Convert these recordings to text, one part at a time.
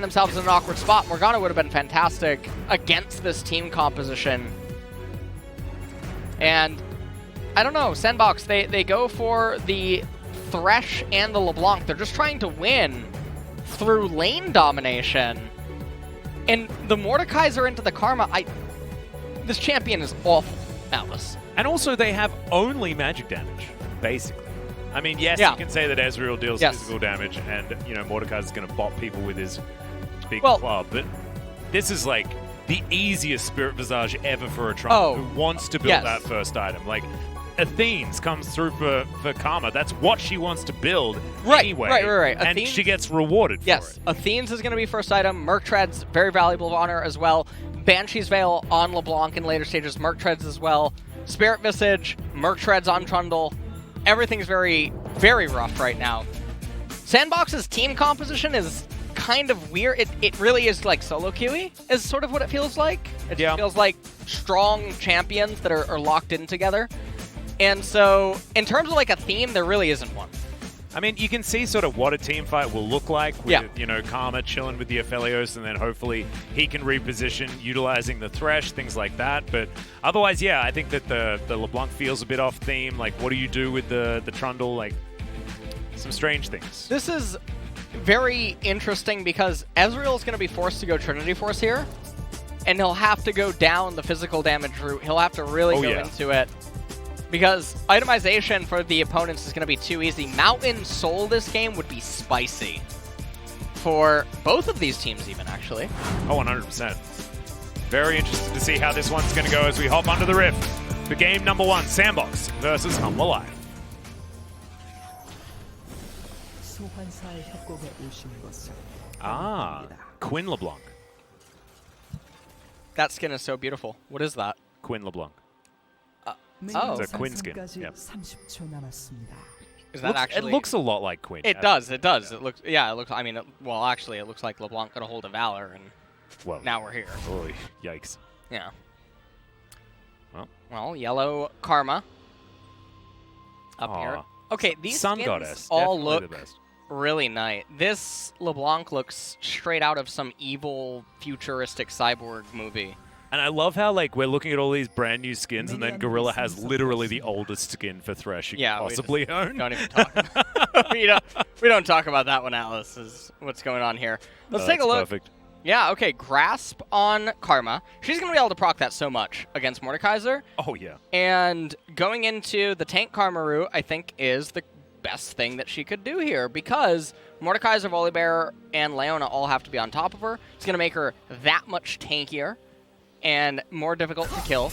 themselves in an awkward spot. Morgana would have been fantastic against this team composition. And I don't know, SANDBOX, they go for the Thresh and the LeBlanc. They're just trying to win through lane domination. And the Mordekaiser into the Karma, this champion is awful, Atlas. And also they have only magic damage, basically. I mean, yes, you can say that Ezreal deals physical damage and, you know, Mordekaiser's going to bop people with his big club, but this is like the easiest Spirit Visage ever for a Trundle who wants to build that first item. Like, Athenes comes through for Karma. That's what she wants to build anyway. Right. And she gets rewarded for it. Athenes is going to be first item. Merc Treads, very valuable honor as well. Banshee's Veil on LeBlanc in later stages. Merc Treads as well. Spirit Visage, Merc Treads on Trundle. Everything's very, very rough right now. SANDBOX's team composition is kind of weird. It really is like solo queuey, is sort of what it feels like. It just feels like strong champions that are locked in together. And so, in terms of like a theme, there really isn't one. I mean, you can see sort of what a team fight will look like with, you know, Karma chilling with the Aphelios, and then hopefully he can reposition utilizing the Thresh, things like that. But otherwise, yeah, I think that the LeBlanc feels a bit off theme. Like, what do you do with the Trundle? Like, some strange things. This is very interesting because Ezreal is going to be forced to go Trinity Force here, and he'll have to go down the physical damage route. He'll have to really go into it. Because itemization for the opponents is going to be too easy. Mountain Soul this game would be spicy. For both of these teams even, actually. Oh, 100%. Very interested to see how this one's going to go as we hop under the rift for game number 1, SANDBOX versus Hanwha Live. Quinn LeBlanc. That skin is so beautiful. What is that? Quinn LeBlanc. Oh. It's a Quinn skin. Yep. Is that actually? It looks a lot like Quinn. It does. It does. It looks. Yeah. It looks. I mean, well, actually, it looks like LeBlanc got a hold of Valor, and now we're here. Oh, yikes. Yeah. Well, yellow Karma up here. Okay, these Sun skins Goddess, all look really nice. This LeBlanc looks straight out of some evil futuristic cyborg movie. And I love how, like, we're looking at all these brand new skins, and then Gorilla has literally the oldest skin for Thresh you could possibly own. Don't even talk about we don't talk about that one, Atlas, is what's going on here. Let's take a look. Perfect. Yeah, okay, Grasp on Karma. She's going to be able to proc that so much against Mordekaiser. Oh, yeah. And going into the tank Karma route, I think, is the best thing that she could do here, because Mordekaiser, Volibear, and Leona all have to be on top of her. It's going to make her that much tankier and more difficult to kill.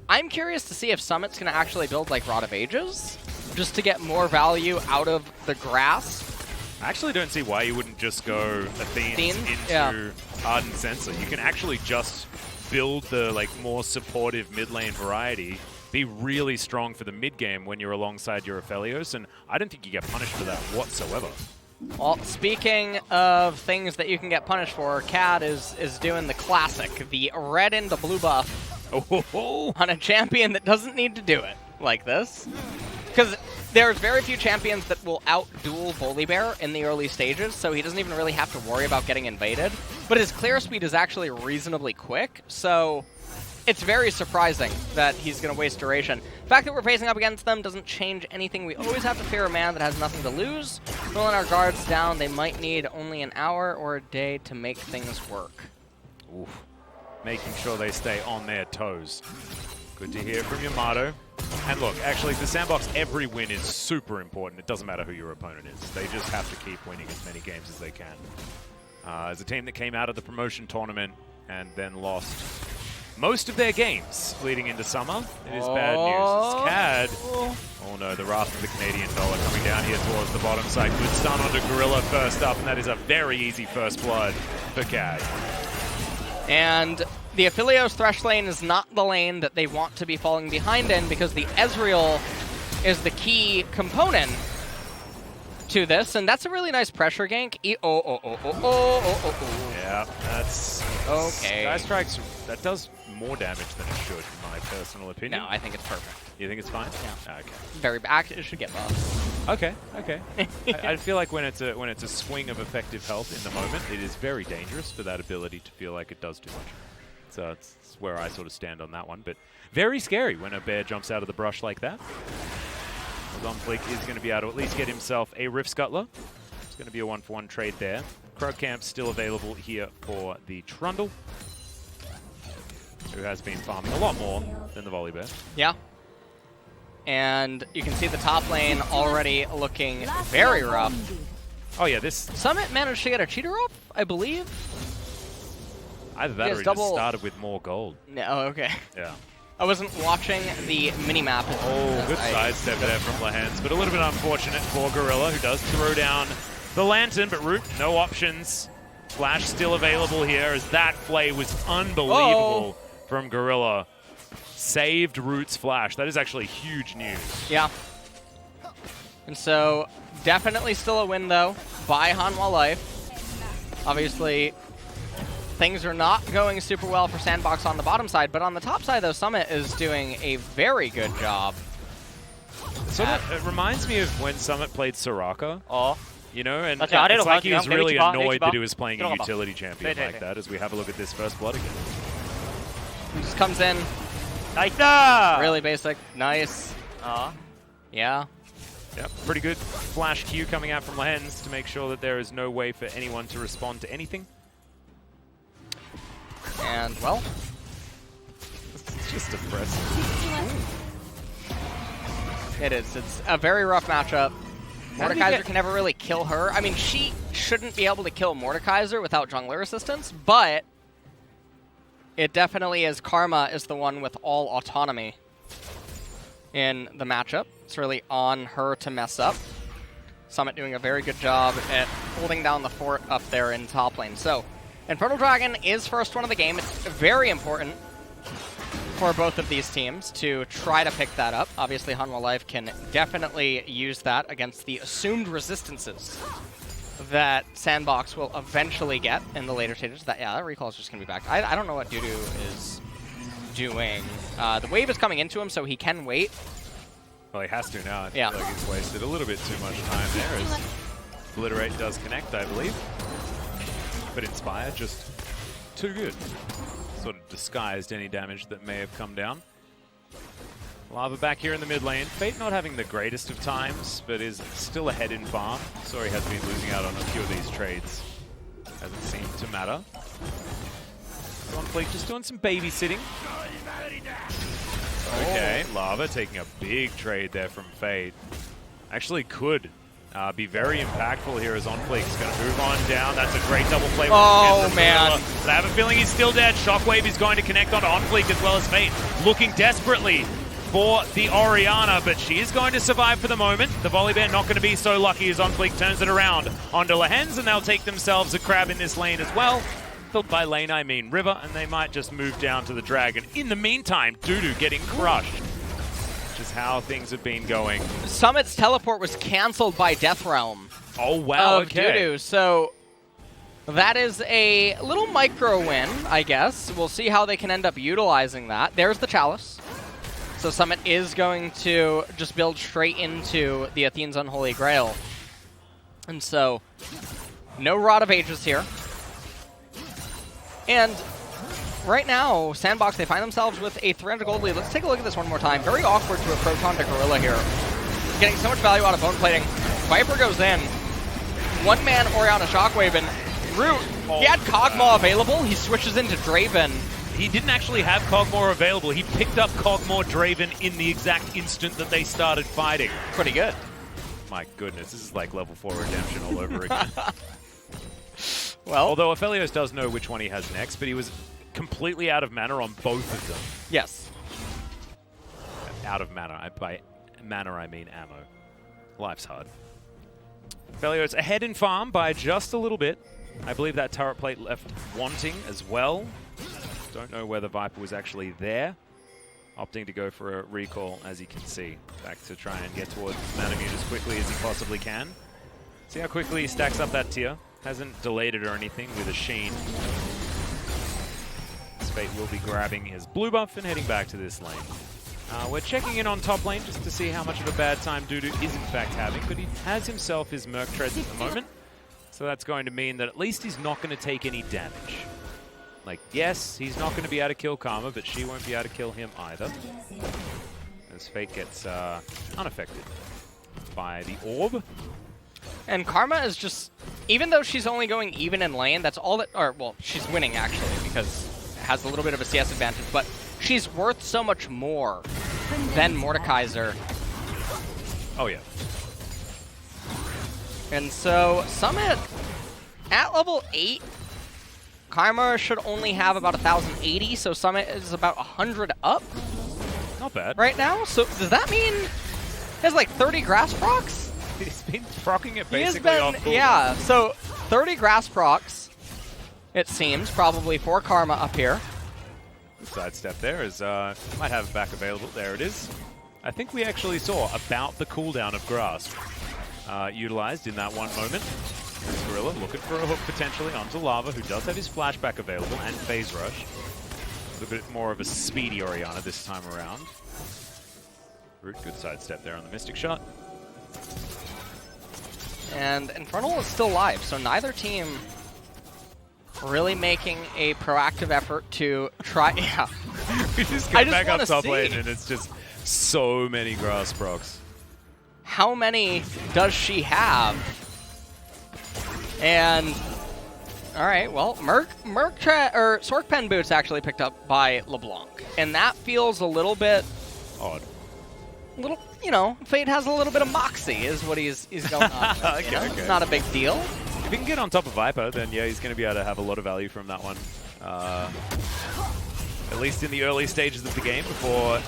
I'm curious to see if Summit's going to actually build like Rod of Ages, just to get more value out of the grass. I actually don't see why you wouldn't just go Athenes into Ardent Sensor. You can actually just build the like more supportive mid lane variety, be really strong for the mid game when you're alongside your Aphelios, and I don't think you get punished for that whatsoever. Well, speaking of things that you can get punished for, Cad is doing the classic, the red into blue buff on a champion that doesn't need to do it like this. Because there's very few champions that will out-duel Volibear in the early stages, so he doesn't even really have to worry about getting invaded. But his clear speed is actually reasonably quick, so it's very surprising that he's going to waste duration. The fact that we're facing up against them doesn't change anything. We always have to fear a man that has nothing to lose. Pulling our guards down, they might need only an hour or a day to make things work. Oof. Making sure they stay on their toes. Good to hear from Yamato. And look, actually, for SANDBOX, every win is super important. It doesn't matter who your opponent is. They just have to keep winning as many games as they can. As a team that came out of the promotion tournament and then lost most of their games leading into summer, it is bad news. It's Cad. Oh no, the wrath of the Canadian dollar coming down here towards the bottom side. Good stun onto Gorilla first up, and that is a very easy first blood for Cad. And the Aphelios Thresh lane is not the lane that they want to be falling behind in, because the Ezreal is the key component to this, and that's a really nice pressure gank. Yeah, that's... Okay. Sky Strikes, that does more damage than it should, in my personal opinion. No, I think it's perfect. You think it's fine? Yeah. Okay. Very back. It should get buffed. Okay, okay. I feel like when it's a swing of effective health in the moment, it is very dangerous for that ability to feel like it does too much. So it's where I sort of stand on that one. But very scary when a bear jumps out of the brush like that. OnFleek is going to be able to at least get himself a Rift Scuttler. It's going to be a 1-for-1 trade there. Crocamp's still available here for the Trundle, who has been farming a lot more than the Volibear. Yeah. And you can see the top lane already looking very rough. Oh yeah, this... Summit managed to get a cheater off, I believe. Either that or he just started with more gold. No, okay. Yeah. I wasn't watching the mini-map. Oh, good sidestep there from Lehends, but a little bit unfortunate for Gorilla, who does throw down the Lantern, but Root, no options. Flash still available here, as that play was unbelievable from Gorilla. Saved Root's Flash. That is actually huge news. Yeah. And so, definitely still a win, though, by Hanwha Life. Obviously, things are not going super well for SANDBOX on the bottom side, but on the top side, though, Summit is doing a very good job. It reminds me of when Summit played Soraka. Oh. You know, and it's like he was really annoyed that he was playing a utility champion like that, as we have a look at this first blood again. He just comes in. Nice! Really basic. Nice. Yeah. Yep, pretty good flash Q coming out from Lehends to make sure that there is no way for anyone to respond to anything. And, well, it's just depressing. It is. It's a very rough matchup. Mordekaiser can never really kill her. I mean, she shouldn't be able to kill Mordekaiser without jungler assistance, but it definitely is. Karma is the one with all autonomy in the matchup. It's really on her to mess up. Summit doing a very good job at holding down the fort up there in top lane. So, Infernal Dragon is first one of the game. It's very important for both of these teams to try to pick that up. Obviously, Hanwha Life can definitely use that against the assumed resistances that SANDBOX will eventually get in the later stages. That recall is just going to be back. I don't know what Dudu is doing. The wave is coming into him, so he can wait. Well, he has to now. I feel like he's wasted a little bit too much time there, as Obliterate does connect, I believe. But Inspire, just too good. Sort of disguised any damage that may have come down. Lava back here in the mid lane. Fate not having the greatest of times, but is still ahead in farm. Sorry, has been losing out on a few of these trades. Hasn't seemed to matter. OnFleek just doing some babysitting. Okay, Lava taking a big trade there from Fate. Actually could be very impactful here as OnFleek is going to move on down. That's a great double play. Oh, man. But I have a feeling he's still dead. Shockwave is going to connect onto OnFleek as well as Fate, looking desperately for the Orianna, but she is going to survive for the moment. The Volibear not going to be so lucky as OnFleek turns it around onto Lehends, and they'll take themselves a crab in this lane as well. By lane, I mean river, and they might just move down to the dragon. In the meantime, Dudu getting crushed, which is how things have been going. Summit's teleport was canceled by Death Realm. Oh, wow, okay. Dudu, so that is a little micro win, I guess. We'll see how they can end up utilizing that. There's the Chalice. So Summit is going to just build straight into the Athene's Unholy Grail. And so, no Rod of Ages here. And right now, SANDBOX, they find themselves with a 300 gold lead. Let's take a look at this one more time. Very awkward to a Proton to Gorilla here. Getting so much value out of bone plating. Viper goes in. One man Orianna Shockwave, and Root, he had Kog'Maw available. He switches into Draven. He didn't actually have Kog'Maw available. He picked up Kog'Maw Draven in the exact instant that they started fighting. Pretty good. My goodness, this is like level 4 redemption all over again. Well, although Aphelios does know which one he has next, but he was completely out of mana on both of them. Yes. Out of mana. By mana, I mean ammo. Life's hard. Aphelios ahead in farm by just a little bit. I believe that turret plate left wanting as well. Don't know whether Viper was actually there. Opting to go for a recall, as you can see. Back to try and get towards Manamute as quickly as he possibly can. See how quickly he stacks up that tier? Hasn't delayed it or anything with a sheen. Fate will be grabbing his blue buff and heading back to this lane. We're checking in on top lane just to see how much of a bad time Dudu is in fact having, but he has himself his Merc Treads at the moment. So that's going to mean that at least he's not going to take any damage. Like, yes, he's not going to be able to kill Karma, but she won't be able to kill him either. As Fate gets unaffected by the orb. And Karma is just, even though she's only going even in lane, that's all that, or well, she's winning actually because it has a little bit of a CS advantage, but she's worth so much more than Mordekaiser. Oh yeah. And so Summit, at level 8, Karma should only have about 1,080, so Summit is about 100 up. Not bad. Right now, so does that mean he has like 30 grass procs? He's been procking it basically off cooldown. Yeah, so 30 grass procs, it seems, probably for Karma up here. Sidestep there is, might have it back available. There it is. I think we actually saw about the cooldown of Grasp utilized in that one moment. Gorilla looking for a hook potentially onto Lava, who does have his flashback available and phase rush. A little bit more of a speedy Orianna this time around. Root, good sidestep there on the Mystic Shot. And Trundle is still live, so neither team really making a proactive effort to try. Yeah, We just get back up top lane and it's just so many grass procs. How many does she have? And all right, well, Sorkpen boots actually picked up by LeBlanc, and that feels a little bit odd. Little, you know, Fate has a little bit of moxie, is what he's going on with, okay, you know? okay. Not a big deal. If he can get on top of Viper, then yeah, he's going to be able to have a lot of value from that one. At least in the early stages of the game, before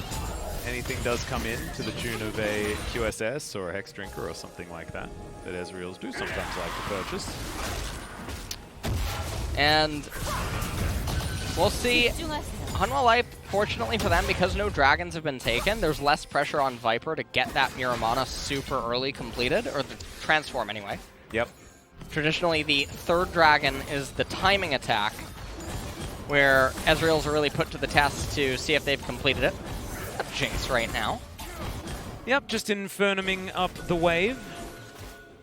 anything does come in to the tune of a QSS or a Hex Drinker or something like that Ezreals do sometimes like to purchase. And we'll see. Hanwha Life, fortunately for them, because no dragons have been taken, there's less pressure on Viper to get that Miramana super early completed, or the transform anyway. Yep. Traditionally, the third dragon is the timing attack, where Ezreals are really put to the test to see if they've completed it. A Jinx right now. Yep, just infernuming up the wave.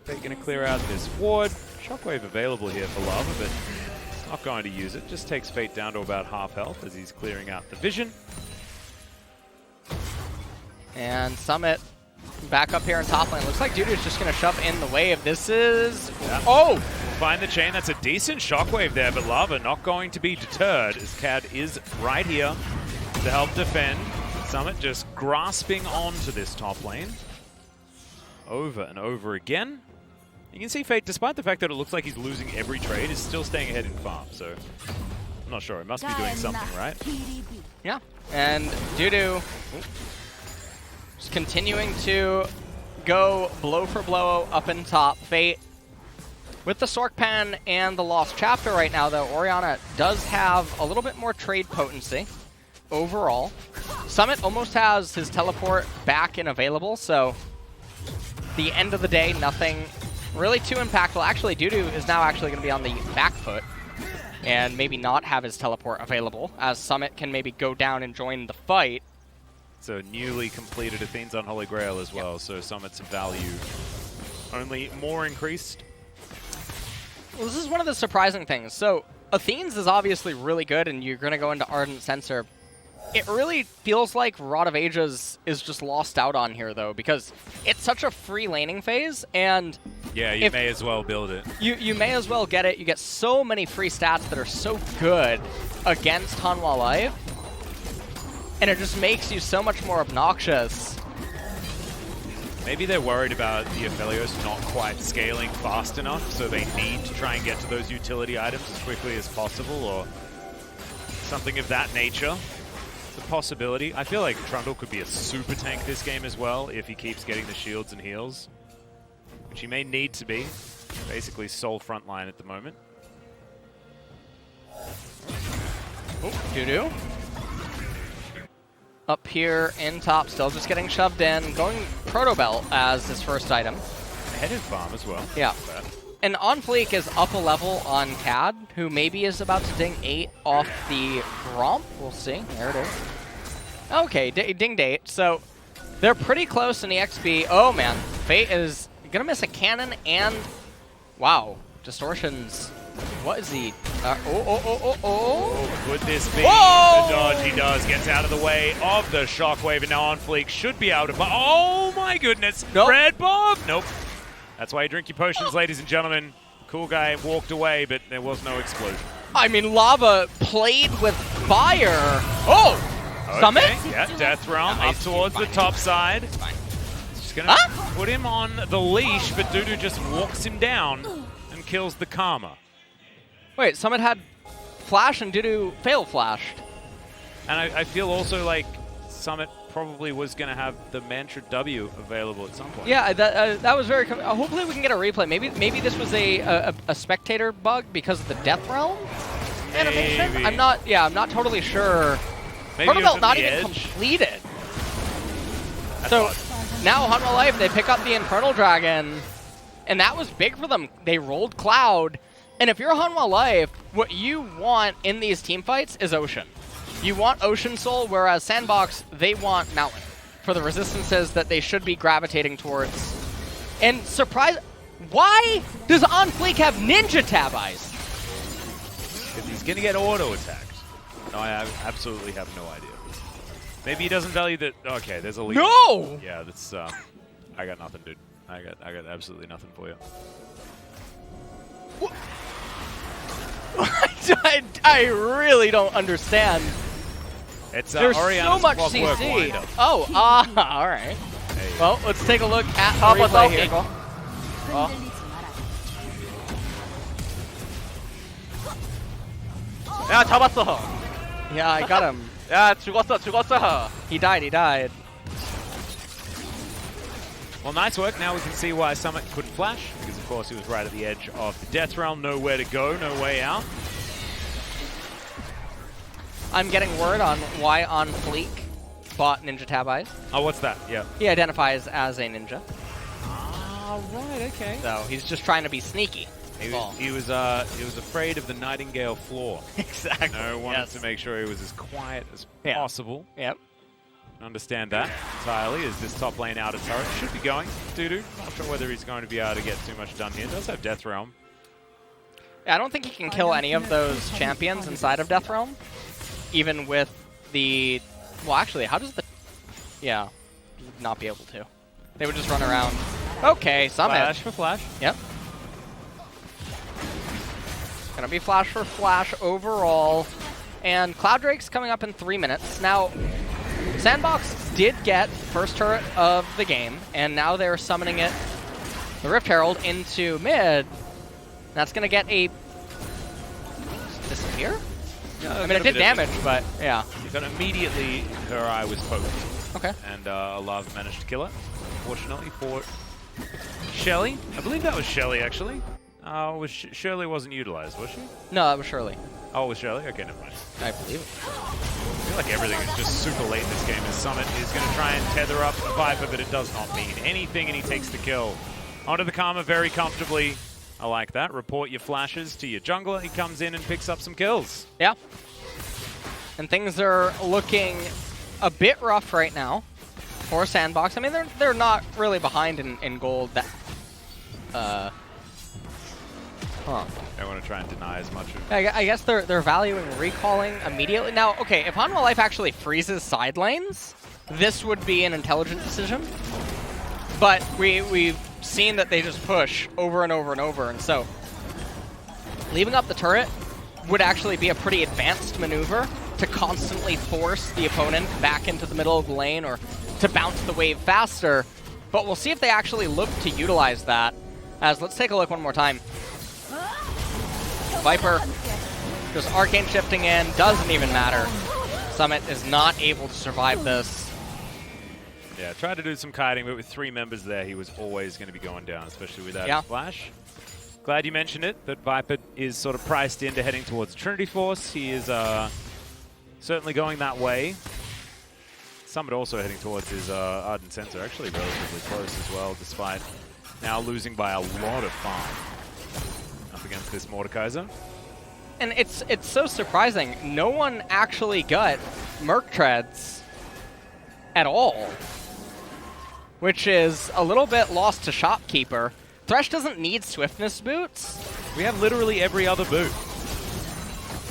They're going to clear out this ward. Shockwave available here for Lava, but not going to use it. Just takes Fate down to about half health as he's clearing out the vision. And Summit back up here in top lane. Looks like Dudu's just going to shove in the wave. This is... Yeah. Oh! Find the chain. That's a decent Shockwave there, but Lava not going to be deterred as Cad is right here to help defend. Summit just grasping onto this top lane over and over again. You can see Fate, despite the fact that it looks like he's losing every trade, is still staying ahead in farm, so I'm not sure. He must be doing something right. Yeah, and Dudu just continuing to go blow for blow up in top. Fate with the Sorkpan and the Lost Chapter right now, though, Orianna does have a little bit more trade potency overall. Summit almost has his teleport back and available, so the end of the day, nothing really too impactful. Actually, Dudu is now actually going to be on the back foot and maybe not have his teleport available, as Summit can maybe go down and join the fight. So newly completed Athene's on Holy Grail as well, so Summit's value only more increased. Well, this is one of the surprising things. So Athene's is obviously really good, and you're going to go into Ardent Censer. It really feels like Rod of Ages is just lost out on here, though, because it's such a free laning phase, and yeah, you may as well build it. You may as well get it. You get so many free stats that are so good against Hanwha Life, and it just makes you so much more obnoxious. Maybe they're worried about the Aphelios not quite scaling fast enough, so they need to try and get to those utility items as quickly as possible, or something of that nature. A possibility. I feel like Trundle could be a super tank this game as well if he keeps getting the shields and heals, which he may need to be. Basically sole frontline at the moment. Oh, Dudu. Up here in top still, just getting shoved in, going Proto Belt as his first item. competitive farm as well. Yeah. And OnFleek is up a level on CAD, who maybe is about to ding 8 off the Gromp. We'll see. There it is. Okay, dinged 8. So they're pretty close in the XP. Oh, man. Fate is going to miss a cannon and... Wow. Distortions. What is he? Oh, could this be Whoa! the dodge he does? Gets out of the way of the shockwave, and now OnFleek should be able to... Oh, my goodness. Nope. Red bomb! Nope. That's why you drink your potions, ladies and gentlemen. Cool guy walked away, but there was no explosion. I mean, Lava played with fire. Oh! Okay. Summit? Yeah, Death Realm No, up towards the top side. Just gonna put him on the leash, but Dudu just walks him down and kills the Karma. Wait, Summit had flash and Dudu fail flashed. And I feel also like Summit probably was going to have the Mantra W available at some point. Yeah, that was very... hopefully we can get a replay. Maybe this was a spectator bug because of the Death Realm animation. Maybe. I'm not totally sure. Maybe Protobelt it was at not the even edge. completed. That's So odd. now Hanwha Life, they pick up the Infernal Dragon, and that was big for them. They rolled Cloud, and if you're Hanwha Life, what you want in these team fights is Ocean. You want Ocean Soul, whereas SANDBOX, they want Mountain for the resistances that they should be gravitating towards. And surprise, why does OnFleek have Ninja Tab Eyes? Because he's going to get auto-attacked. No, I absolutely have no idea. Maybe he doesn't value that... Okay, there's a lead. No! Yeah, that's... I got nothing, dude. I got absolutely nothing for you. I really don't understand. It's There's Orianna's so much clockwork CC. windup. Oh, all right. Hey. Well, let's take a look at the replay here. 야, 잡았어. Yeah, I got him. 야, 죽었어. He died. Well, nice work. Now we can see why Summit couldn't flash, because of course he was right at the edge of the Death Realm. Nowhere to go, no way out. I'm getting word on why OnFleek bought Ninja Tab Eyes. Oh, what's that? Yeah. He identifies as a ninja. Ah, right, okay. So he's just trying to be sneaky. He was afraid of the Nightingale floor. Exactly. No, wanted to make sure he was as quiet as possible. Yep. Understand that entirely, as this top lane outer turret should be going. Dudu, not sure whether he's going to be able to get too much done here. Does have Death Realm. Yeah, I don't think he can kill any of those champions inside of Death Realm, even with the... Well, actually, how does the... Yeah, he would not be able to. They would just run around. Okay, Summit. Flash for flash. Yep. Gonna be flash for flash overall. And Cloud Drake's coming up in 3 minutes. Now, SANDBOX did get first turret of the game, and now they're summoning it, the Rift Herald, into mid. That's gonna get a... disappear? Yeah, I mean, it did damage, but yeah. But immediately her eye was poked. Okay. And Love managed to kill it. Fortunately for Shelly. I believe that was Shelly, actually. Shirley wasn't utilized, was she? No, that was Shirley. Oh, it was Shelly? Okay, never mind. I believe it. I feel like everything is just super late in this game, as Summit is going to try and tether up the Viper, but it does not mean anything, and he takes the kill. Onto the Karma very comfortably. I like that. Report your flashes to your jungler. He comes in and picks up some kills. Yeah. And things are looking a bit rough right now for SANDBOX. I mean, they're not really behind in gold. That They want to try and deny as much of... I guess they're valuing recalling immediately. Now, okay, if Hanwha Life actually freezes side lanes, this would be an intelligent decision. But we've seen that they just push over and over and over, and so leaving up the turret would actually be a pretty advanced maneuver to constantly force the opponent back into the middle of the lane or to bounce the wave faster. But we'll see if they actually look to utilize that. As let's take a look one more time. Viper just arcane shifting in, doesn't even matter. Summit is not able to survive this. Yeah, tried to do some kiting, but with 3 members there, he was always going to be going down, especially without his flash. Glad you mentioned it, that Viper is sort of priced into heading towards Trinity Force. He is certainly going that way. Summit also heading towards his Ardent Sensor, actually relatively close as well, despite now losing by a lot of farm up against this Mordekaiser. And it's so surprising. No one actually got Merc Treads at all, which is a little bit lost to Shopkeeper. Thresh doesn't need Swiftness boots. We have literally every other boot.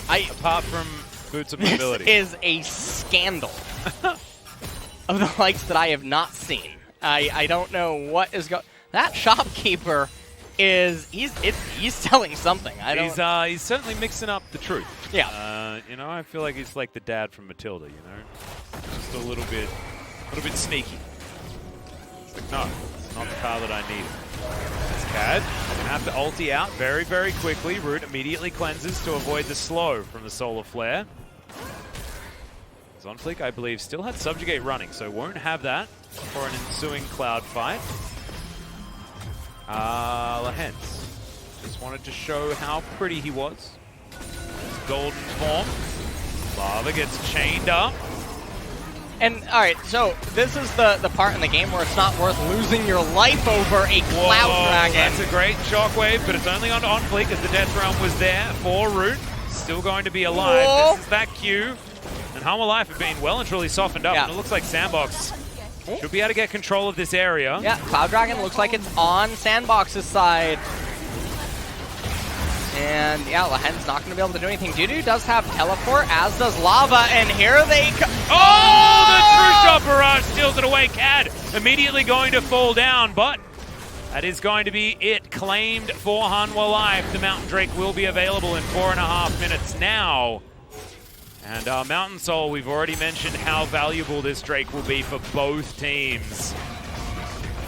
Apart from boots of mobility. This is a scandal of the likes that I have not seen. I don't know what is going. That Shopkeeper is he's selling something. He's certainly mixing up the truth. Yeah. You know, I feel like he's like the dad from Matilda. You know, just a little bit sneaky. It's like, no, it's not the car that I need. It's Cad. Gonna have to ulti out very, very quickly. Root immediately cleanses to avoid the slow from the Solar Flare. OnFleek, I believe, still had Subjugate running, so won't have that for an ensuing Cloud fight. Lehends just wanted to show how pretty he was. His golden form. Lava gets chained up. And, alright, so this is the part in the game where it's not worth losing your life over a Cloud Dragon. That's a great shockwave, but it's only on OnFleek as the Death Realm was there for Root. Still going to be alive. Whoa. This is that Q. And Hanwha Life have been well and truly softened up. Yeah. And it looks like SANDBOX should be able to get control of this area. Yeah, Cloud Dragon looks like it's on SANDBOX's side. And yeah, Lehends not going to be able to do anything. Dudu does have teleport, as does Lava, and here they come. Oh, the True Shot Barrage steals it away. Cad immediately going to fall down, but that is going to be it. Claimed for Hanwha Life. The Mountain Drake will be available in 4.5 minutes now. And Mountain Soul, we've already mentioned how valuable this Drake will be for both teams.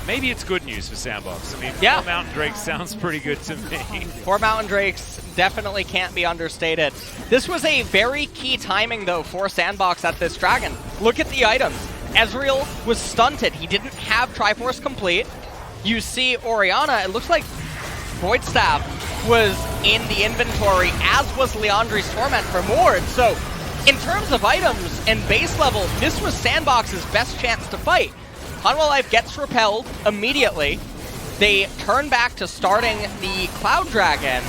Maybe it's good news for SANDBOX. I mean, yeah. 4 Mountain Drakes sounds pretty good to me. 4 Mountain Drakes definitely can't be understated. This was a very key timing, though, for SANDBOX at this Dragon. Look at the items. Ezreal was stunted. He didn't have Triforce complete. You see Orianna, it looks like Void Staff was in the inventory, as was Leandri's Torment for Mord. So, in terms of items and base level, this was SANDBOX's best chance to fight. Hanwha Life gets repelled immediately. They turn back to starting the Cloud Dragon,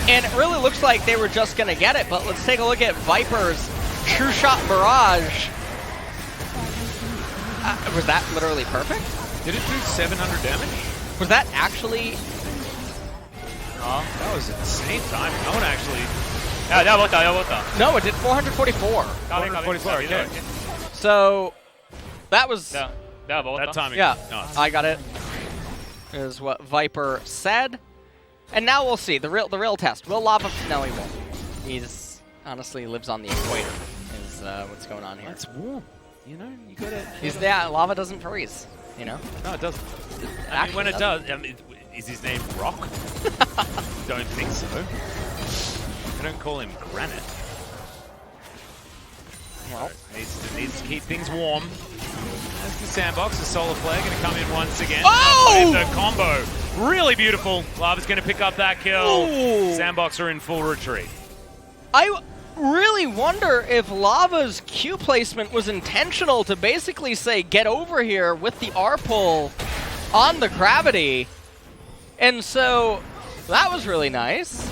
and it really looks like they were just going to get it, but let's take a look at Viper's True Shot Barrage. Was that literally perfect? Did it do 700 damage? Was that actually... That was insane timing. No one actually... No, it did 444. 444, okay. So, that was... That timing. Yeah, nuts. I got it. Is what Viper said. And now we'll see the real test. Will Lava? No, he won't. He's honestly lives on the equator. Is what's going on here? It's warm. You know, you gotta. Lava doesn't freeze. You know. No, it doesn't. I mean, when it does, I mean, is his name Rock? Don't think so. I don't call him Granite. Well, needs to keep things warm. As the SANDBOX, the Solar Flare going to come in once again. Oh! The combo. Really beautiful. Lava's going to pick up that kill. Ooh. SANDBOX are in full retreat. I really wonder if Lava's Q placement was intentional to basically say, get over here with the R pull on the gravity. And so, that was really nice.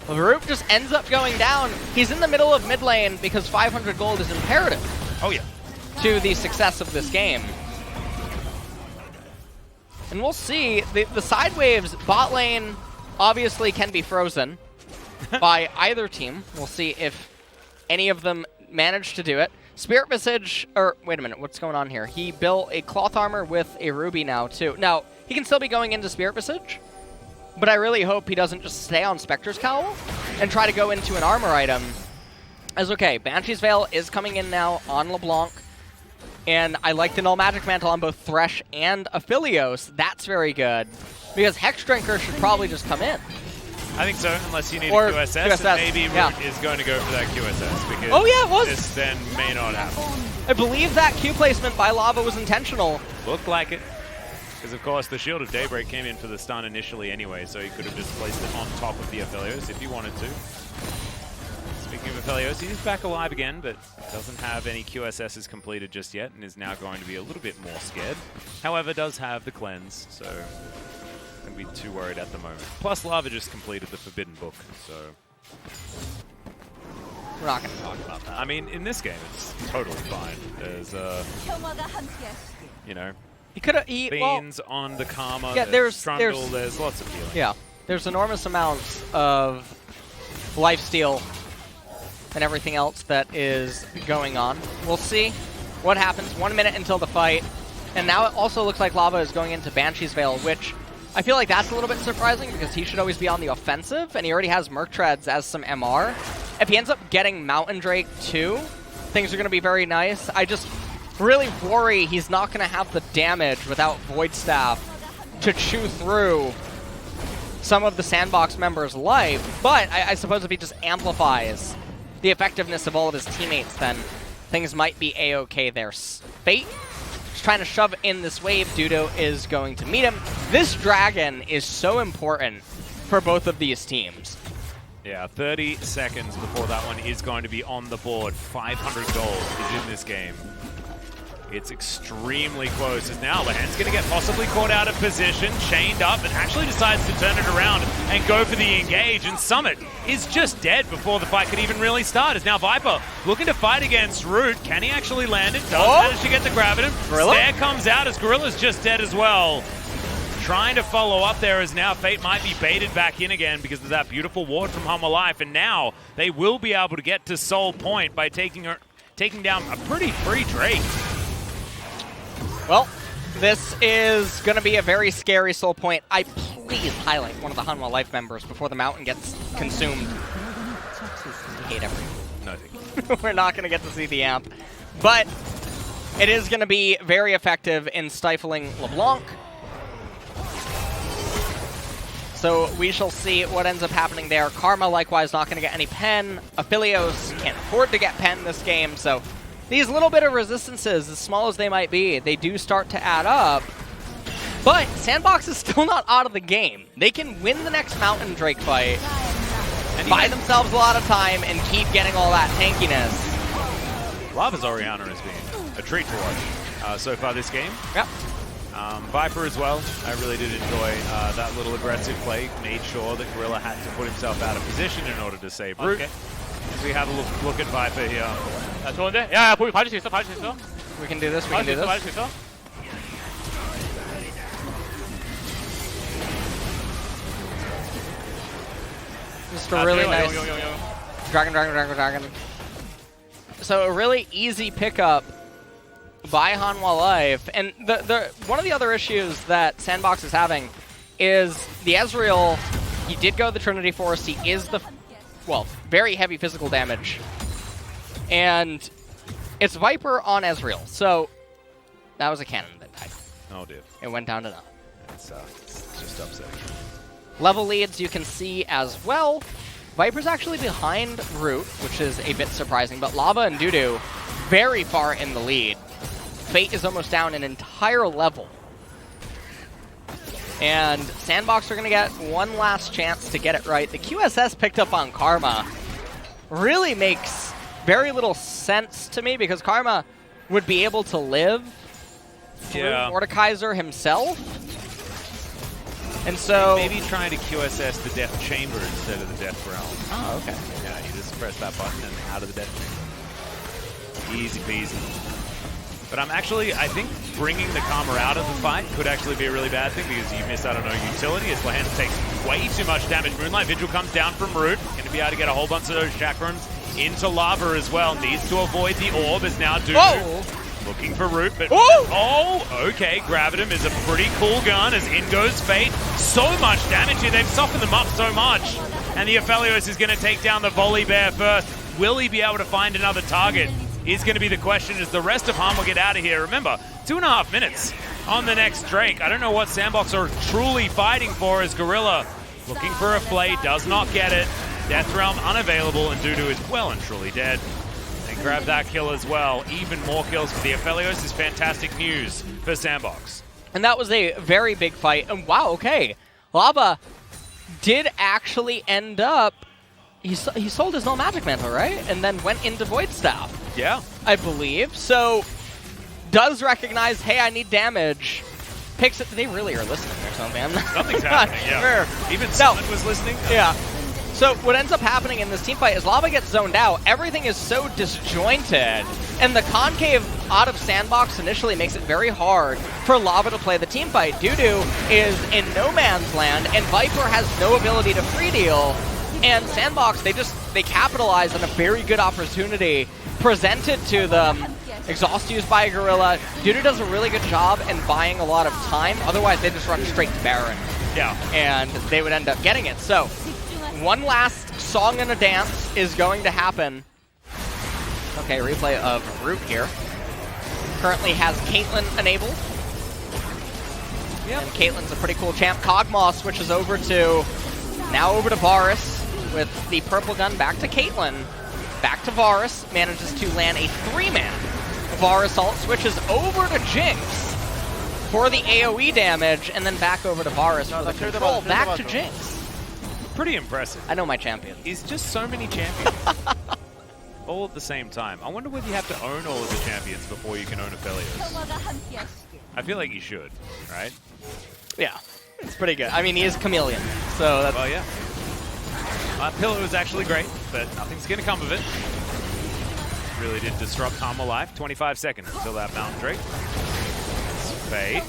Root just ends up going down. He's in the middle of mid lane because 500 gold is imperative. Oh, yeah. To the success of this game. And we'll see. The side waves, bot lane, obviously can be frozen by either team. We'll see if any of them manage to do it. Spirit Visage, or wait a minute, what's going on here? He built a cloth armor with a ruby now, too. Now, he can still be going into Spirit Visage, but I really hope he doesn't just stay on Spectre's Cowl and try to go into an armor item. As okay, Banshee's Veil is coming in now on LeBlanc. And I like the Null Magic Mantle on both Thresh and Aphelios. That's very good. Because Hex Drinker should probably just come in. I think so, unless you need Or a QSS. And maybe Root is going to go for that QSS. Because it was. this then may not happen. I believe that Q placement by Lava was intentional. Looked like it. Because, of course, the Shield of Daybreak came in for the stun initially anyway, so he could have just placed it on top of the Aphelios if he wanted to. Speaking of Aphelios, he's back alive again, but doesn't have any QSSs completed just yet and is now going to be a little bit more scared. However, does have the cleanse, so going to be too worried at the moment. Plus, Lava just completed the Forbidden Book, so... We're not going to talk about that. I mean, in this game, it's totally fine. There's, you know, He could have... beans on the Karma, yeah, there's Trundle, there's lots of healing. Yeah, there's enormous amounts of lifesteal and everything else that is going on. We'll see what happens. 1 minute until the fight. And now it also looks like Lava is going into Banshee's Veil, which I feel like that's a little bit surprising because he should always be on the offensive, and he already has Merc Treads as some MR. If he ends up getting Mountain Drake too, things are going to be very nice. I just really worry he's not going to have the damage without Void Staff to chew through some of the SANDBOX members' life, but I suppose if he just amplifies the effectiveness of all of his teammates, then things might be A-okay there. Fate is trying to shove in this wave. Dudu is going to meet him. This dragon is so important for both of these teams. Yeah, 30 seconds before that one is going to be on the board. 500 gold is in this game. It's extremely close as now Lehends going to get possibly caught out of position, chained up, and actually decides to turn it around and go for the engage. And Summit is just dead before the fight could even really start. As now Viper looking to fight against Root. Can he actually land it? Does manage to get the grab at him. Gorilla? Stare comes out as Gorilla's just dead as well. Trying to follow up there as now Fate might be baited back in again because of that beautiful ward from Hanwha Life. And now they will be able to get to Soul Point by taking down a pretty free Drake. Well, this is going to be a very scary Soul Point. I please highlight one of the Hanwha Life members before the mountain gets consumed. I hate everything. No, thank you. We're not going to get to see the amp. But it is going to be very effective in stifling LeBlanc. So we shall see what ends up happening there. Karma, likewise, not going to get any pen. Aphelios can't afford to get pen this game, so these little bit of resistances, as small as they might be, they do start to add up. But SANDBOX is still not out of the game. They can win the next Mountain Drake fight, and buy themselves a lot of time, and keep getting all that tankiness. Lava's Orianna has been a treat to watch so far this game. Yep. Viper as well. I really did enjoy that little aggressive play. Made sure that Gorilla had to put himself out of position in order to save Root. Okay. As we have a look at Viper here. 야, 좋은데? 야, 봐줄 수 있어, 봐줄 수 있어. We can do this, we can 봐줄 수 do 있어, 봐줄 this. 수 있어. Just a really nice 용. dragon. So a really easy pickup by Hanwha Life. And the one of the other issues that SANDBOX is having is the Ezreal. He did go the Trinity Force. He is the, well, very heavy physical damage. And it's Viper on Ezreal. So that was a cannon that died. Oh dear. It went down to nothing. It's just upsetting. Level leads you can see as well. Viper's actually behind Root, which is a bit surprising, but Lava and Dudu very far in the lead. Fate is almost down an entire level. And SANDBOX are going to get one last chance to get it right. The QSS picked up on Karma really makes very little sense to me because Karma would be able to live through Mordekaiser himself. And so maybe trying to QSS the Death Chamber instead of the Death Realm. Oh, okay. Yeah, you just press that button and out of the Death Chamber. Easy peasy. But I think bringing the Karma out of the fight could actually be a really bad thing because you miss out on no utility as Lehends takes way too much damage. Moonlight Vigil comes down from Root. Going to be able to get a whole bunch of those chakrams into Lava as well. Needs to avoid the orb as now Dudu. Looking for Root, but okay, Gravitum is a pretty cool gun as in goes Fate. So much damage here, they've softened them up so much. And the Aphelios is going to take down the Volibear first. Will he be able to find another target? Is going to be the question as the rest of Hanwha get out of here. Remember, 2.5 minutes on the next Drake. I don't know what SANDBOX are truly fighting for as Gorilla looking for a play, does not get it. Death Realm unavailable, and Dudu is well and truly dead. And grab that kill as well. Even more kills for the Aphelios is fantastic news for SANDBOX. And that was a very big fight. And wow, okay. Lava did actually end up, he sold his Null Magic Mantle, right? And then went into Void Staff. Yeah. I believe. So, does recognize, hey, I need damage. picks it. They really are listening or something. Something's happening, yeah. Even Summon was listening? Yeah. So what ends up happening in this team fight is Lava gets zoned out. Everything is so disjointed. And the concave out of SANDBOX initially makes it very hard for Lava to play the team fight. Dudu is in no man's land, and Viper has no ability to free deal. And SANDBOX, they capitalize on a very good opportunity presented to them. Exhaust used by Gorilla. Dudu does a really good job in buying a lot of time. Otherwise, they just run straight to Baron. Yeah. And they would end up getting it. So, one last song and a dance is going to happen. Okay, replay of Root here. Currently has Caitlyn enabled. Yep. And Caitlyn's a pretty cool champ. Kog'Maw switches over to Varus with the purple gun back to Caitlyn. Back to Varus, manages to land a 3-man. Varus ult switches over to Jinx for the AoE damage, and then back over to Varus for the control, back to Jinx. Pretty impressive. I know my champions. He's just so many champions. All at the same time. I wonder whether you have to own all of the champions before you can own Aphelios. I feel like you should, right? Yeah, it's pretty good. I mean, he is Chameleon, so that's... Well, yeah. Pillar was actually great, but nothing's going to come of it. Really did disrupt Hanwha life. 25 seconds until that Mountain Drake. Fade.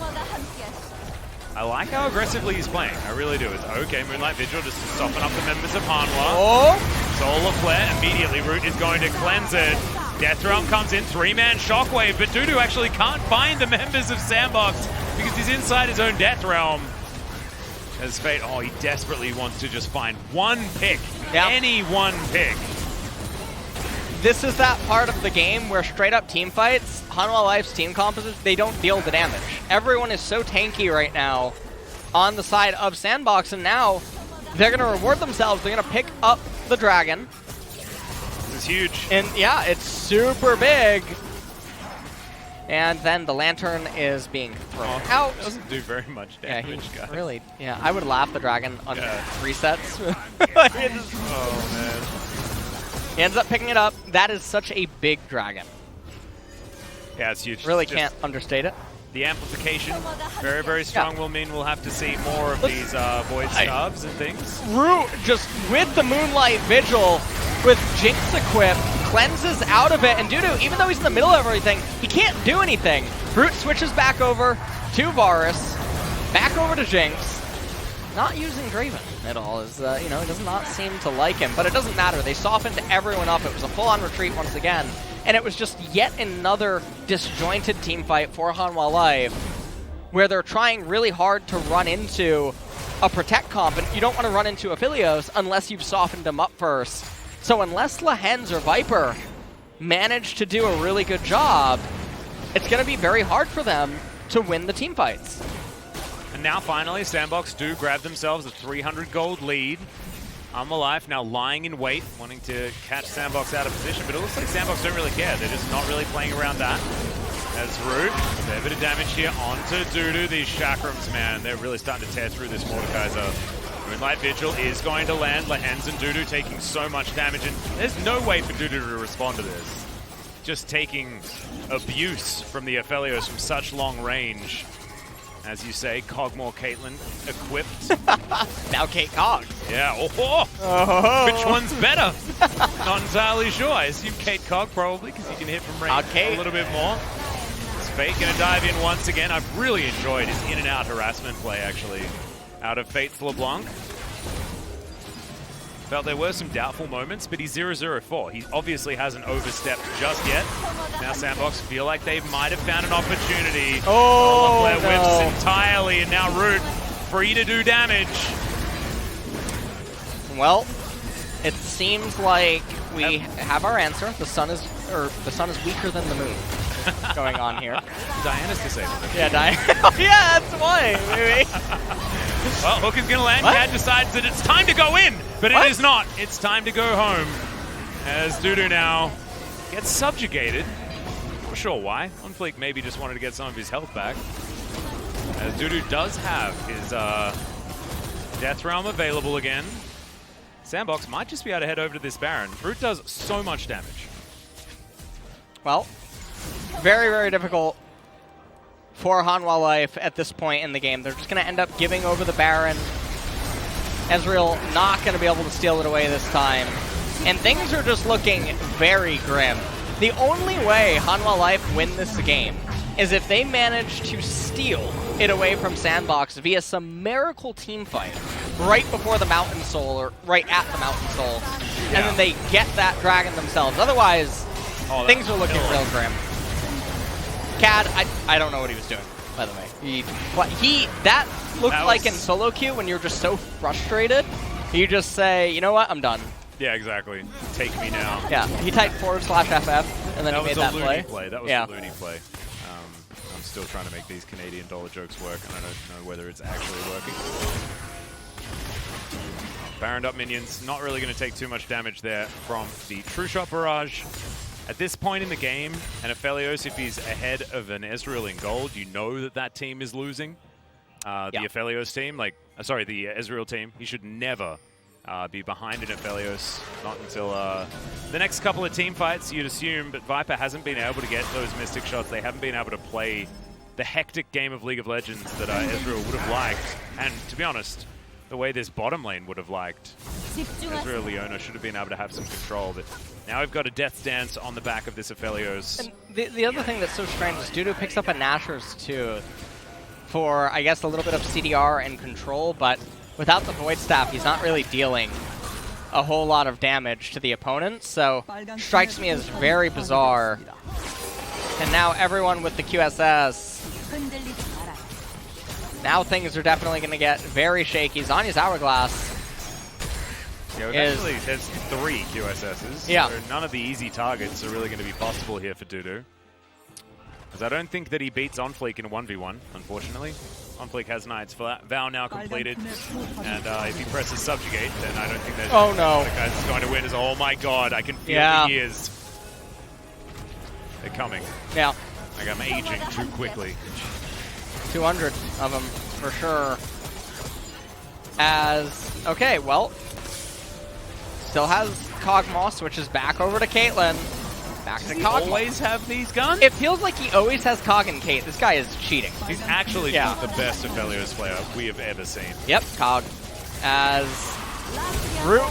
I like how aggressively he's playing. I really do. It's okay, Moonlight Vigil just to soften up the members of Hanwha. Oh! Solar Flare. Immediately, Root is going to cleanse it. Death Realm comes in. 3-man Shockwave, but Dudu actually can't find the members of SANDBOX because he's inside his own Death Realm. As Fate, oh, he desperately wants to just find one pick. Yep. Any one pick. This is that part of the game where straight up team fights, Hanwha Life's team composites, they don't deal the damage. Everyone is so tanky right now on the side of SANDBOX, and now they're going to reward themselves. They're going to pick up the dragon. This is huge. And yeah, it's super big. And then the lantern is being thrown out. It doesn't do very much damage, guys. Really, yeah, I would laugh the dragon on resets. Oh, man. He ends up picking it up. That is such a big dragon. Yeah, it's huge. Really can't understate it. The amplification, very, very strong, will mean we'll have to see more of these Void Starbs and things. Root, just with the Moonlight Vigil, with Jinx equipped, cleanses out of it, and Dudu, even though he's in the middle of everything, he can't do anything. Root switches back over to Varus, back over to Jinx. Not using Draven at all, he does not seem to like him, but it doesn't matter. They softened everyone up. It was a full-on retreat once again, and it was just yet another disjointed team fight for Hanwha Life, where they're trying really hard to run into a Protect comp, and you don't want to run into Aphelios unless you've softened him up first. So unless Lehends or Viper manage to do a really good job, it's going to be very hard for them to win the team fights. And now finally, SANDBOX do grab themselves a 300 gold lead. Hanwha Life now lying in wait, wanting to catch SANDBOX out of position, but it looks like SANDBOX don't really care. They're just not really playing around that. As Root, a bit of damage here onto Dudu. These Chakrams, man, they're really starting to tear through this Mordekaiser. Moonlight Vigil is going to land. Lehends and Dudu taking so much damage, and there's no way for Dudu to respond to this. Just taking abuse from the Aphelios from such long range. As you say, Kog'Maw Caitlyn equipped. Now Kate Cog. Yeah, which one's better? Not entirely sure. I assume Kate Cog probably, because you can hit from range a little bit more. Fate gonna dive in once again. I've really enjoyed his in and out harassment play, actually, out of Fate's LeBlanc. Felt there were some doubtful moments, but he's 0-0-4. He obviously hasn't overstepped just yet. Now SANDBOX feel like they might have found an opportunity. Oh, no. Whips entirely, and now Root free to do damage. Well, it seems like we have our answer. The sun is weaker than the moon. Going on here. Diana's disabled. Yeah, Diana. Yeah, that's why, maybe. Well, Hook is going to land. Cad decides that it's time to go in, but it is not. It's time to go home. As Dudu now gets subjugated. Not sure why. OnFleek maybe just wanted to get some of his health back. As Dudu does have his Death Realm available again. SANDBOX might just be able to head over to this Baron. Root does so much damage. Well, very, very difficult for Hanwha Life at this point in the game. They're just going to end up giving over the Baron. Ezreal not going to be able to steal it away this time. And things are just looking very grim. The only way Hanwha Life win this game is if they manage to steal it away from SANDBOX via some miracle team fight right before the Mountain Soul, or right at the Mountain Soul, and then they get that dragon themselves. Otherwise, things are looking real grim. Cad, I don't know what he was doing, by the way. That looked like in solo queue when you're just so frustrated, you just say, you know what, I'm done. Yeah, exactly. Take me now. Yeah, he typed /FF, and then he made that play. That was a loony play. I'm still trying to make these Canadian dollar jokes work, and I don't know whether it's actually working. Baroned up minions, not really going to take too much damage there from the True Shot Barrage. At this point in the game, and Aphelios, if he's ahead of an Ezreal in gold, you know that that team is losing. The Aphelios team, the Ezreal team, he should never be behind in Aphelios, not until the next couple of team fights, you'd assume, but Viper hasn't been able to get those Mystic shots. They haven't been able to play the hectic game of League of Legends that Ezreal would have liked. And to be honest, the way this bottom lane would have liked. Ezreal Leona should have been able to have some control, but now we've got a Death Dance on the back of this Aphelios. And the other thing that's so strange is Dudu picks up a Nashor's Tooth for, I guess, a little bit of CDR and control, but without the Void Staff, he's not really dealing a whole lot of damage to the opponent, so strikes me as very bizarre. And now everyone with the QSS. Now things are definitely going to get very shaky. Zanya's Hourglass. Yeah, actually, there's 3 QSSs. Yeah. So none of the easy targets are really going to be possible here for Dudu. Because I don't think that he beats OnFleek in a 1v1, unfortunately. OnFleek has Knight's Vow now completed, and if he presses Subjugate, then I don't think that Mordekaiser is going to win. Oh my god, I can feel the years. They're coming. Yeah. Like I'm aging too quickly. 200 of them, for sure. Okay, well, still has Kog'Maw, switches back over to Caitlyn. Back to Kog'Maw. Always have these guns? It feels like he always has Kog and Kate. This guy is cheating. He's actually just the best Aphelios player we have ever seen. Yep, Kog. As Root.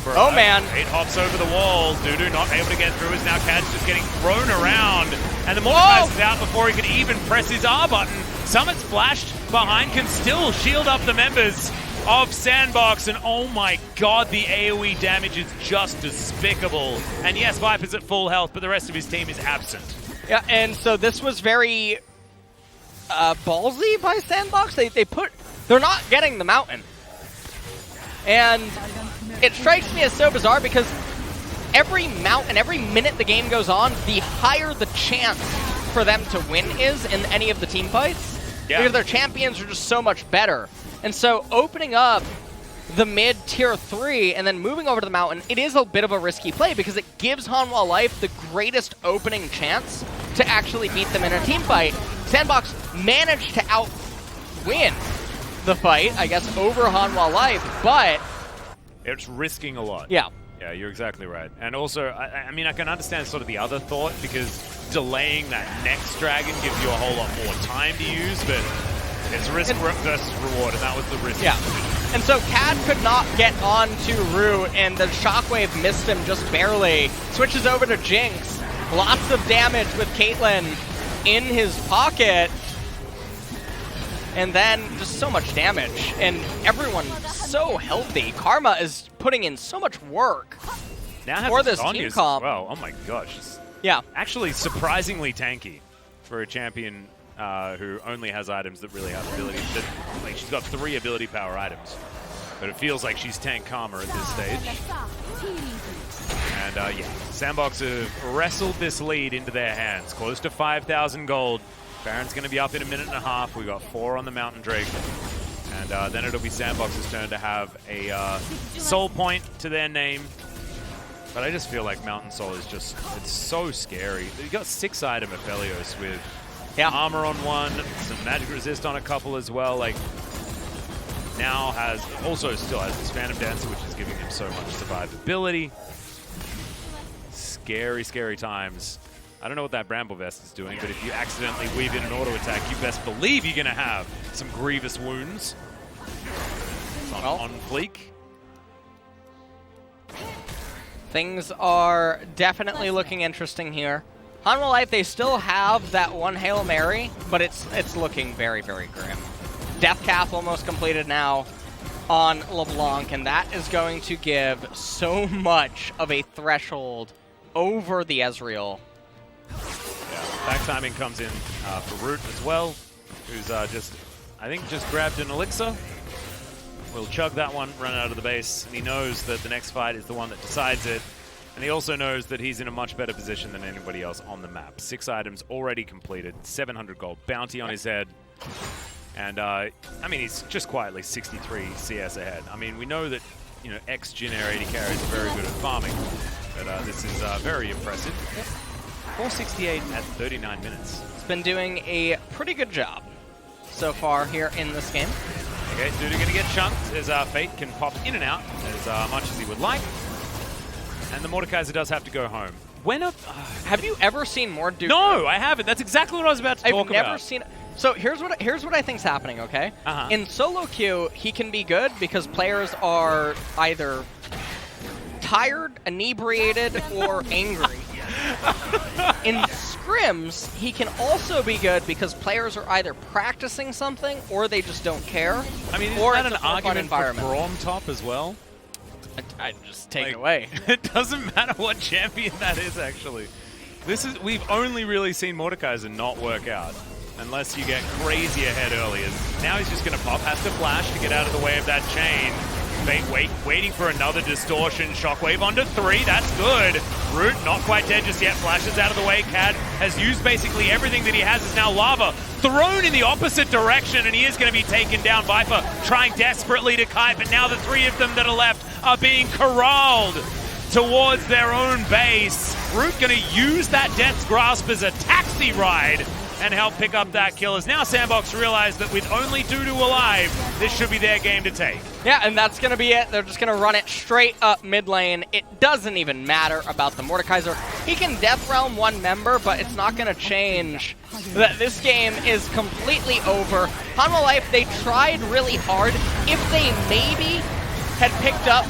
Oh man. 8 hops over the wall. Dudu not able to get through as now Cad's just getting thrown around. And the Mordekaiser's out before he can even press his R button. Summit's flashed behind, can still shield up the members of SANDBOX, and oh my god, the AoE damage is just despicable. And yes, Viper's at full health, but the rest of his team is absent. Yeah, and so this was very ballsy by SANDBOX. They're not getting the mountain. And it strikes me as so bizarre because every minute the game goes on, the higher the chance for them to win is in any of the team fights. Yeah. Because their champions are just so much better. And so opening up the mid tier 3 and then moving over to the mountain, it is a bit of a risky play because it gives Hanwha Life the greatest opening chance to actually beat them in a team fight. SANDBOX managed to outwin the fight, I guess, over Hanwha Life, but it's risking a lot. Yeah. Yeah, you're exactly right. And also, I mean, I can understand sort of the other thought because delaying that next dragon gives you a whole lot more time to use, but it's risk versus reward, and that was the risk. Yeah. And so Cad could not get on to Root, and the Shockwave missed him just barely. Switches over to Jinx. Lots of damage with Caitlyn in his pocket. And then just so much damage. And everyone's so healthy. Karma is putting in so much work for this team comp. Well, oh my gosh. Yeah. Actually surprisingly tanky for a champion who only has items that really have ability. Like she's got 3 ability power items. But it feels like she's tank Karma at this stage. And yeah, SANDBOX have wrestled this lead into their hands. Close to 5,000 gold. Baron's going to be up in a minute and a half. We got 4 on the Mountain Drake. And then it'll be SANDBOX's turn to have a soul point to their name. But I just feel like Mountain Soul is just, it's so scary. You got 6 item Aphelios with armor on 1, some magic resist on a couple as well. Like, now still has this Phantom Dancer, which is giving him so much survivability. Scary, scary times. I don't know what that Bramble Vest is doing, but if you accidentally weave in an auto attack, you best believe you're going to have some grievous wounds. It's on OnFleek. Things are definitely looking interesting here. Hanwha Life, they still have that one Hail Mary, but it's looking very, very grim. Death Cap almost completed now on LeBlanc, and that is going to give so much of a threshold over the Ezreal. Yeah, back timing comes in for Root as well, who's I think just grabbed an elixir. Will chug that one, run out of the base, and he knows that the next fight is the one that decides it. And he also knows that he's in a much better position than anybody else on the map. 6 items already completed, 700 gold, bounty on his head. And, I mean, he's just quietly 63 CS ahead. I mean, we know that, you know, ex-Jin Air AD carries are very good at farming. But this is very impressive. 468 at 39 minutes. He's been doing a pretty good job so far here in this game. Okay, Dudu gonna get chunked as Fate can pop in and out as much as he would like. And the Mordekaiser does have to go home. Have you ever seen more Dudu? No, I haven't. That's exactly what I was about to talk about. I've never seen it. So here's what I think's happening, okay? In solo queue, he can be good because players are either tired, inebriated, or angry. In scrims, he can also be good because players are either practicing something or they just don't care. I mean, or is that an argument for Braum top as well? I just take it away. It doesn't matter what champion that is, actually. We've only really seen Mordekaiser not work out. Unless you get crazy ahead early. Now he's just going to pop, has to flash to get out of the way of that chain. Waiting for another distortion. Shockwave onto 3, that's good. Root not quite dead just yet, flashes out of the way. Cad has used basically everything that he has. Is now lava thrown in the opposite direction, and he is going to be taken down. Viper trying desperately to kite, but now the 3 of them that are left are being corralled towards their own base. Root going to use that Death's Grasp as a taxi ride and help pick up that kill, as now SANDBOX realize that with only Dudu alive, this should be their game to take. Yeah, and that's going to be it. They're just going to run it straight up mid lane. It doesn't even matter about the Mordekaiser. He can Death Realm one member, but it's not going to change that this game is completely over. Hanwha Life, they tried really hard. If they maybe had picked up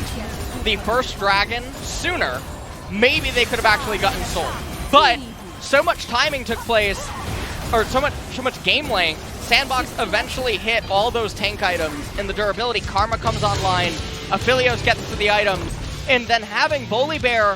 the first dragon sooner, maybe they could have actually gotten sold. But so much timing took place, or so much game length, SANDBOX eventually hit all those tank items, and the durability, Karma comes online, Aphelios gets to the items, and then having Volibear